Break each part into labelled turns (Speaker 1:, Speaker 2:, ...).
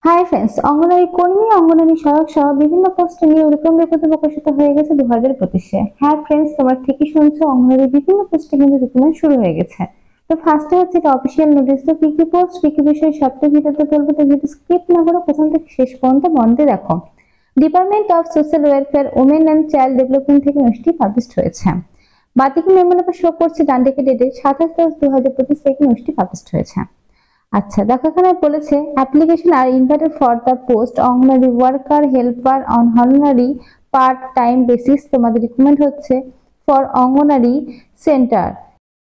Speaker 1: Hi friends, অঙ্গনারী কর্মী, অঙ্গনারী সহায়ক সহ বিভিন্ন পোস্টে নিয়ে বিজ্ঞপ্তি প্রকাশিত হয়ে গেছে 2025-এ। হ্যাঁ ফ্রেন্ডস, তোমরা ঠিকই শুনছো, অঙ্গনারী বিভিন্ন পোস্টে কিন্তু রিক্রুটমেন্ট শুরু হয়ে গেছে। তো ফার্স্টে হচ্ছে এটা অফিসিয়াল নোটিশ। তো কি কি পোস্ট, কি কি বিষয় সবটা ভিডিওতে বলবো। তো ভিডিও স্কিপ না করে প্রথম থেকে শেষ পর্যন্ত মন দিয়ে দেখো। Department of social welfare, women and child development থেকে নোটিশটি পাবলিশ হয়েছে। বাতিকি মেমোরিয়াল শো করছে ডান দিকে ডেটে 27/10/2025 থেকে নোটিশটি পাবলিশ হয়েছে। আচ্ছা দেখো, এখানে বলেছে application are invited for the post Anganwadi worker helper on honorary part time basis. তোমাদের রিক্রুটমেন্ট হচ্ছে ফর অঙ্গনারী সেন্টার।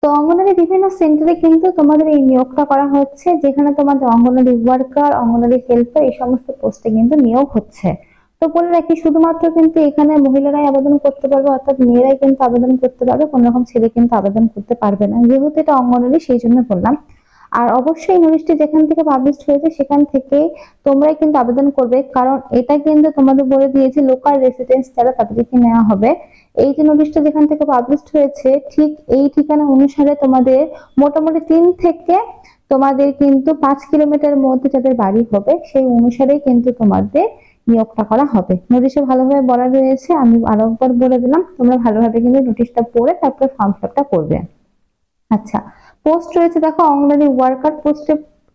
Speaker 1: তো অঙ্গনারী বিভিন্ন সেন্টারে কিন্তু তোমাদের এই নিয়োগটা করা হচ্ছে, যেখানে তোমাদের অঙ্গনারী ওয়ার্কার, অঙ্গনারী হেল্পার এই সমস্ত পোস্টে কিন্তু নিয়োগ হচ্ছে। তো বলে রাখি, শুধুমাত্র কিন্তু এখানে মহিলারাই আবেদন করতে পারবে, অর্থাৎ মেয়েরাই কিন্তু আবেদন করতে পারবে, কোনো রকম ছেলে কিন্তু আবেদন করতে পারবে না, যেহেতু এটা অঙ্গনারী সেই জন্য বললাম। আর অবশ্যই নোটিশটি যেখান থেকে পাবলিশ হয়েছে সেখান থেকে তোমরাই কিন্তু আবেদন করবে, কারণ এটা কিন্তু তোমাদের বলে দিয়েছে লোকাল রেসিডেন্স যারা তাদেরকে নেওয়া হবে। এই যে নোটিশটা যেখান থেকে পাবলিশ হয়েছে ঠিক এই ঠিকানা অনুসারে তোমাদের মোটামুটি 3 থেকে তোমাদের কিন্তু 5 কিলোমিটার মধ্যে যাদের বাড়ি হবে সেই অনুসারেই কিন্তু তোমাদের নিয়োগটা করা হবে। নোটিশে ভালোভাবে বলা রয়েছে, আমি আরো একবার বলে দিলাম, তোমরা ভালোভাবে কিন্তু নোটিশটা পড়ে তারপরে ফর্ম ফিল আপটা করবে। আচ্ছা, পোস্ট রয়েছে দেখো, অঙ্গনওয়াড়ি ওয়ার্কার পোস্টে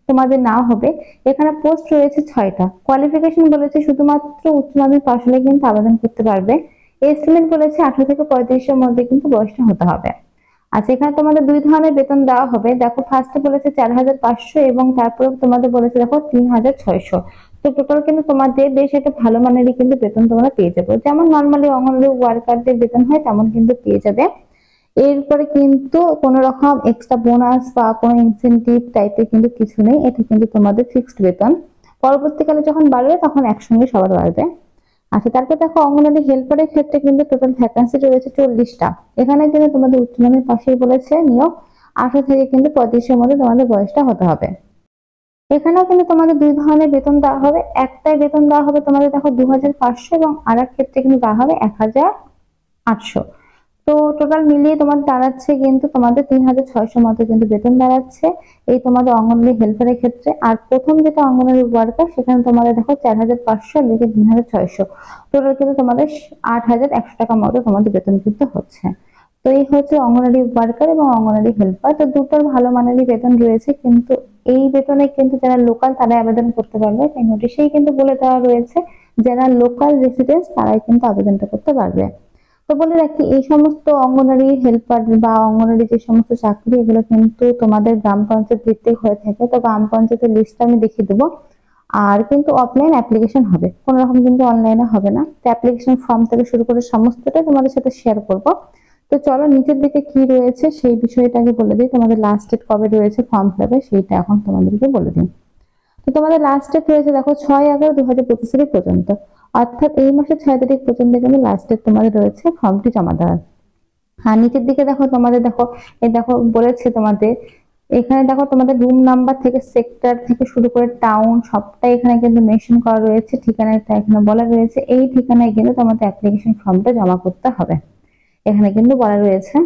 Speaker 1: তোমাদের না হবে। এখানে পোস্ট রয়েছে 6টা। কোয়ালিফিকেশন বলেছে শুধুমাত্র উচ্চ মাধ্যমিক পাশ হলে কিন্তু আবেদন করতে পারবে। এজ লিমিট বলেছে 18 থেকে 35 এর মধ্যে কিন্তু বয়সটা হতে হবে। আচ্ছা, এখানে তোমাদের দুই ধরনের বেতন দেওয়া হবে। দেখো, ফার্স্টে বলেছে 4,500 এবং তারপরে তোমাদের বলেছে দেখো 3,600। তো টোটাল কিন্তু তোমাদের বেশ একটা ভালো মানেরই কিন্তু বেতন তোমরা পেয়ে যাবে, যেমন নর্মালি অঙ্গনওয়াড়ি ওয়ার্কারদের বেতন হয় তেমন কিন্তু পেয়ে যাবে। এরপরে কিন্তু কোনো রকম এক্সট্রা বোনাস বা কোনো ইনসেনটিভ টাইপের কিন্তু কিছু নেই, এটা কিন্তু তোমাদের ফিক্সড বেতন। পরবর্তীকালে যখন বাড়বে তখন একসঙ্গে সবার বাড়বে। আচ্ছা, তারপর দেখো অঙ্গনওয়াড়ি হেল্পারের ক্ষেত্রে কিন্তু টোটাল ভ্যাকান্সি রয়েছে 40টা। এখানে কিন্তু তোমাদের উচ্চ মাধ্যমিক পাশেই বলেছে নিয়োগ। 18 থেকে কিন্তু 35 এর মধ্যে তোমাদের বয়সটা হতে হবে। এখানেও কিন্তু তোমাদের দুই ধরনের বেতন দেওয়া হবে। একটাই বেতন দেওয়া হবে তোমাদের দেখো 2,500 এবং আর এক ক্ষেত্রে কিন্তু দেওয়া হবে 1,800। তো টোটাল মিলিয়ে তোমার দাঁড়াচ্ছে কিন্তু তোমাদের 3,600 মতো কিন্তু বেতন দাঁড়াচ্ছে এই তোমাদের অঙ্গনওয়াড়ি হেল্পারের ক্ষেত্রে। আর প্রথম যেটা অঙ্গনওয়াড়ি ওয়ার্কার সেখানে তোমাদের দেখো 4,500 থেকে 3,600, টোটাল কিন্তু তোমাদের 8,100 টাকা মতো তোমাদের বেতন কিন্তু হচ্ছে। তো এই হচ্ছে অঙ্গনওয়াড়ি ওয়ার্কার এবং অঙ্গনওয়াড়ি হেল্পার। তো দুটোর ভালো মানেরই বেতন রয়েছে, কিন্তু এই বেতনে কিন্তু যারা লোকাল তারা আবেদন করতে পারবে। তাই নোটিশেই কিন্তু বলে দেওয়া রয়েছে যারা লোকাল রেসিডেন্স তারাই কিন্তু আবেদনটা করতে পারবে। তো বলে রাখি, এই সমস্ত অঙ্গনারী হেল্পার বা অঙ্গনারী যে সমস্ত চাকরি এগুলো কিন্তু তোমাদের গ্রাম পঞ্চায়েত ভিত্তিক হয়ে থাকে। তো গ্রাম পঞ্চায়েতের লিস্ট আমি দেখিয়ে দেবো। আর কিন্তু অফলাইন অ্যাপ্লিকেশন হবে, কোনো রকম কিন্তু অনলাইনে হবে না। তো অ্যাপ্লিকেশন ফর্ম থেকে শুরু করে সমস্তটাই তোমাদের সাথে শেয়ার করব। তো চলো নিচের দিকে কি রয়েছে সেই বিষয়টাকে বলে দিই। তোমাদের লাস্ট ডেট কবে রয়েছে ফর্ম ফিল আপের সেইটা এখন তোমাদেরকে বলে দিই। তো তোমাদের লাস্ট ডেট রয়েছে দেখো 6/11/2025 তারিখ পর্যন্ত, অর্থাৎ এই মাসের 6 তারিখ পর্যন্ত কিন্তু লাস্ট ডেট তোমাদের রয়েছে ফর্মটি জমা দেওয়ার। আর নিচের দিকে দেখো তোমাদের দেখো, এই দেখো বলেছে তোমাদের এখানে দেখো তোমাদের রুম নাম্বার থেকে সেক্টর থেকে শুরু করে টাউন সবটাই এখানে কিন্তু মেনশন করা রয়েছে। ঠিকানাটা এখানে বলা রয়েছে, এই ঠিকানায় কিন্তু তোমাদের অ্যাপ্লিকেশন ফর্মটা জমা করতে হবে, এখানে কিন্তু বলা রয়েছে।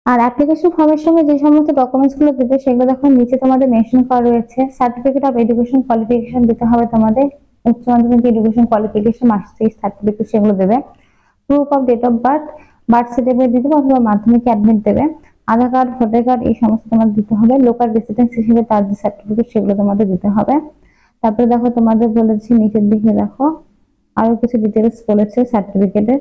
Speaker 1: আর অ্যাপ্লিকেশন ফর্মের সঙ্গে যে সমস্ত ডকুমেন্টস গুলো দিবে সেগুলো দেখো নিচে তোমাদের মেনশন করা রয়েছে। সার্টিফিকেট অফ এডুকেশন কোয়ালিফিকেশন দিতে হবে তোমাদের, উচ্চ মাধ্যমিক এডুকেশন কোয়ালিফিকেশন মার্কশিট সার্টিফিকেট সেগুলো দেবে। Proof of date of birth, birth certificate দিতে হবে অথবা মাধ্যমিক অ্যাডমিট দেবে। আধার কার্ড, ভোটার কার্ড এই সমস্ত তোমাদের দিতে হবে। লোকাল রেসিডেন্স হিসেবে তার যে সার্টিফিকেট সেগুলো তোমাদের দিতে হবে। তারপরে দেখো তোমাদের বলেছি নিচের দিকে দেখো আরো কিছু ডিটেলস বলেছে সার্টিফিকেটের।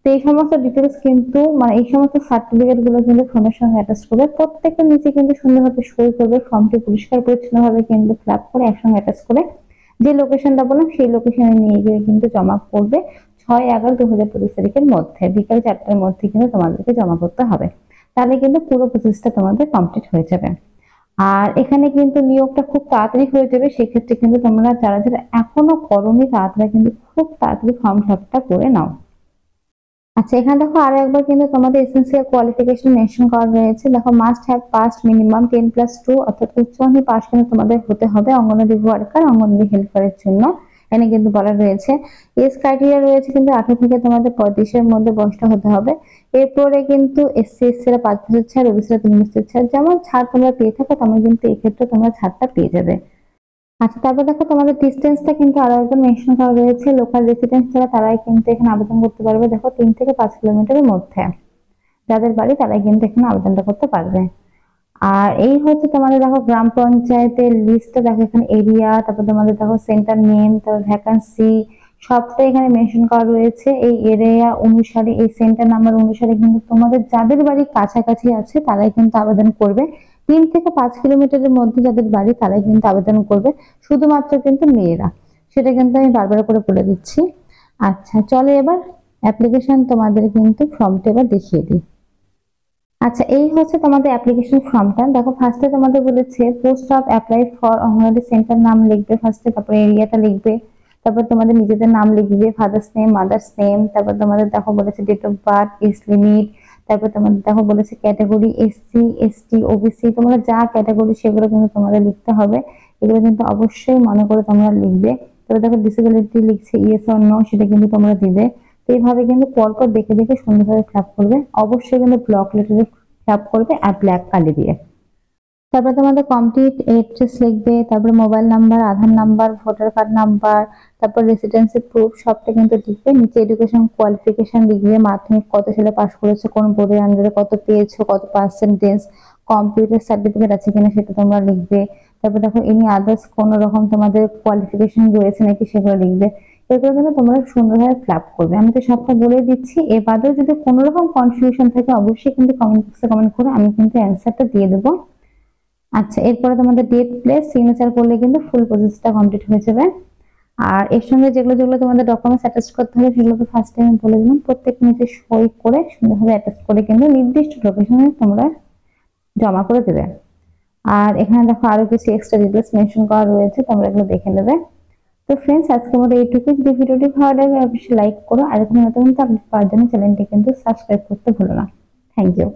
Speaker 1: তো এই সমস্ত ডিটেলস কিন্তু মানে এই সমস্ত সার্টিফিকেট গুলো কিন্তু ফর্মের সঙ্গে অ্যাটাচ করবে, প্রত্যেকটা নিচে কিন্তু সুন্দরভাবে সই করবে, ফর্মটি পরিষ্কার পরিচ্ছন্ন ভাবে কিন্তু ফিল আপ করে একসঙ্গে অ্যাটাচ করে যে লোকেশনটা বললাম সেই লোকেশনে নিয়ে গিয়ে কিন্তু জমা করবে। 6/11/2025 তারিখের মধ্যে বিকাল 4টার মধ্যে কিন্তু তোমাদেরকে জমা করতে হবে, তাহলে কিন্তু পুরো প্রসেসটা তোমাদের কমপ্লিট হয়ে যাবে। আর এখানে কিন্তু নিয়োগটা খুব তাড়াতাড়ি হয়ে যাবে, সেক্ষেত্রে কিন্তু তোমরা যারা যারা এখনো করোনি তারা কিন্তু খুব তাড়াতাড়ি ফর্ম ফিল আপটা করে নাও। আচ্ছা, এখানে দেখো আরো একবার কিন্তু তোমাদের এসেন্সিয়াল কোয়ালিফিকেশন মেনশন করা রয়েছে। দেখো মাস্ট হ্যাভ পাসড মিনিমাম 10+2, অর্থাৎ উচ্চ মাধ্যমিক পাস কিন্তু তোমাদের হতে হবে অঙ্গনওয়াড়ি ওয়ার্কার, অঙ্গনওয়াড়ি হেল্পারের জন্য। এখানে কিন্তু বলা রয়েছে এজ ক্রাইটেরিয়া রয়েছে কিন্তু 18 থেকে তোমাদের 35 এর মধ্যে বয়সটা হতে হবে। এরপরে কিন্তু এসসি/এসটি রা 5 বছর ছাড়, ওবিসি রা 3 বছর ছাড়, যেমন ছাড় তোমরা পেয়ে থাকো তেমন কিন্তু এই ক্ষেত্রে তোমরা ছাড়টা পেয়ে যাবে। আচ্ছা, তারপর দেখো তোমাদের ডিস্টেন্সটা কিন্তু আরো একবার মেনশন করা রয়েছে। লোকাল রেসিডেন্ট যারা তারাই কিন্তু এখানে আবেদন করতে পারবে। দেখো 3 থেকে 5 কিলোমিটারের মধ্যে যাদের বাড়ি তারাই কিন্তু এখানে আবেদনটা করতে পারবে। আর এই হচ্ছে তোমাদের দেখো গ্রাম পঞ্চায়েতের লিস্টটা, দেখো এখানে এরিয়া, তারপর তোমাদের দেখো সেন্টার নেম, তারপর ভ্যাকান্সি সবটাই এখানে মেনশন করা রয়েছে। এই এরিয়া অনুসারে, এই সেন্টার নাম্বার অনুসারে কিন্তু তোমাদের যাদের বাড়ি কাছাকাছি আছে তারাই কিন্তু আবেদন করবে। 3 থেকে 5 কিলোমিটারের মধ্যে যাদের বাড়ি তারাই কিন্তু আবেদন করবে, শুধুমাত্র কিন্তু মেয়েরা। সেটা কিন্তু আমি বারবার করে বলে দিচ্ছি। আচ্ছা চলো এবার অ্যাপ্লিকেশন তোমাদের কিন্তু ফর্মটা এবার দেখিয়ে দিই। আচ্ছা, এই হচ্ছে তোমাদের অ্যাপ্লিকেশন ফর্মটা। দেখো ফার্স্টে তোমাদের বলেছে post of apply for anganwadi centre নাম লিখবে ফার্স্টে, তারপর এরিয়াটা লিখবে, তারপর তোমাদের নিজেদের নাম লিখবে, ফাদার্স নেম, মাদার্স নেম, তারপর তোমাদের দেখো বলেছে date of birth, age limit, তারপর তোমাদের দেখো বলেছে ক্যাটাগরি এসসি এসটি ওবিসি, তোমরা যা ক্যাটাগরি সেগুলো কিন্তু তোমাদের লিখতে হবে। এগুলো কিন্তু অবশ্যই মনে করে তোমরা লিখবে। তবে দেখো ডিসেবিলিটি লিখছে ইয়েস অর নো, সেটা কিন্তু তোমরা দিবে। তো এইভাবে কিন্তু পরপর দেখে দেখে সুন্দরভাবে ফিল করবে। অবশ্যই কিন্তু ব্লক লেটারে ফিল করবে আর ব্ল্যাক কালি দিয়ে। তারপরে তোমাদের কমপ্লিট এড্রেস লিখবে, তারপরে মোবাইল নাম্বার, আধার নাম্বার, ভোটার কার্ড নাম্বার, তারপর রেসিডেন্সি প্রুফ সবটা কিন্তু লিখবে। নিচে এডুকেশন কোয়ালিফিকেশন লিখবে, মাধ্যমিক কত সালে পাস করেছো, কোন বোর্ডের আন্ডারে কত পেয়েছো, কত পার্সেন্টেজ, কম্পিউটার সার্টিফিকেট আছে কিনা সেটা তোমরা লিখবে। তারপর দেখো এনি আদার্স কোন রকম তোমাদের কোয়ালিফিকেশন রয়েছে নাকি সেগুলো লিখবে। এগুলো কিন্তু তোমরা সুন্দরভাবে ফিল করবে। আমি তো সবটা বলে দিচ্ছি, এর বাদেও যদি কোনো রকম কনফিউশন থাকে অবশ্যই কিন্তু কমেন্ট বক্সে কমেন্ট করে আমি কিন্তু অ্যান্সারটা দিয়ে দেবো। আচ্ছা, এরপরে তোমাদের ডেট প্লেস সিগনেচার করলে কিন্তু ফুল প্রসেসটা কমপ্লিট হয়ে যাবে। আর এর সঙ্গে যেগুলো যেগুলো তোমাদের ডকুমেন্টস অ্যাটাচ করতে হবে সেগুলো তো ফার্স্ট টাইম বলে দিলাম। প্রত্যেক নিচে সই করে সুন্দরভাবে অ্যাটাচ করে কিন্তু নির্দিষ্ট লোকেশনে তোমরা জমা করে দেবে। আর এখানে দেখো আরো কিছু এক্সট্রা ডিটেলস মেনশন করা রয়েছে, তোমরা এগুলো দেখে নেবে। তো ফ্রেন্ডস, আজকের মতো এইটুকুই। যদি ভিডিওটি ভালো লাগে অবশ্যই লাইক করো, আর এরকম নতুন আপডেট পাওয়ার জন্য চ্যানেলটি কিন্তু সাবস্ক্রাইব করতে ভুলো না। Thank you.